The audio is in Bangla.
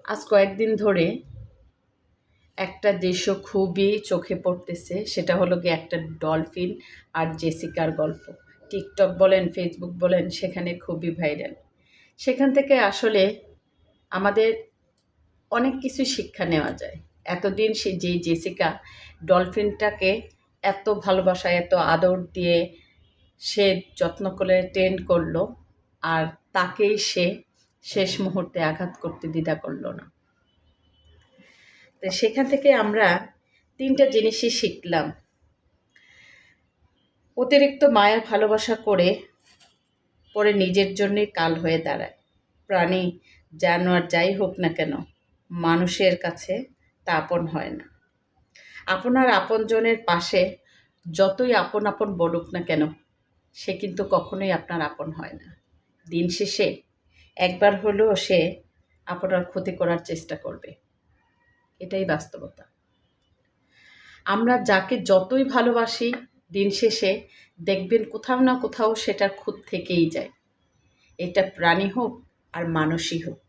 আজ কয়েকদিন ধরে একটা দৃশ্য খুবই চোখে পড়তেছে, সেটা হলো গিয়ে একটা ডলফিন আর জেসিকার গল্প। টিকটক বলেন, ফেসবুক বলেন, সেখানে খুবই ভাইরাল। সেখান থেকে আসলে আমাদের অনেক কিছু শিক্ষা নেওয়া যায়। এতদিন সে যেই জেসিকা ডলফিনটাকে এত ভালোবাসায়, এত আদর দিয়ে সে যত্ন করে ট্রেন করলো, আর তাকেই সে শেষ মুহূর্তে আঘাত করতে দ্বিধা করলো না। তো সেখান থেকে আমরা ৩টা জিনিসই শিখলাম। অতিরিক্ত মায়া ভালোবাসা করে পরে নিজের জন্যই কাল হয়ে দাঁড়ায়। প্রাণী, জানোয়ার যাই হোক না কেন, মানুষের কাছে তা আপন হয় না। আপনার আপনজনের পাশে যতই আপন আপন বলুক না কেন, সে কিন্তু কখনোই আপনার আপন হয় না। দিন শেষে একবার হলেও সে আপনার ক্ষতি করার চেষ্টা করবে। এটাই বাস্তবতা। আমরা যাকে যতই ভালোবাসি, দিন শেষে দেখবেন কোথাও না কোথাও সেটার খুঁত থেকেই যায়। এটা প্রাণী হোক আর মানুষই হোক।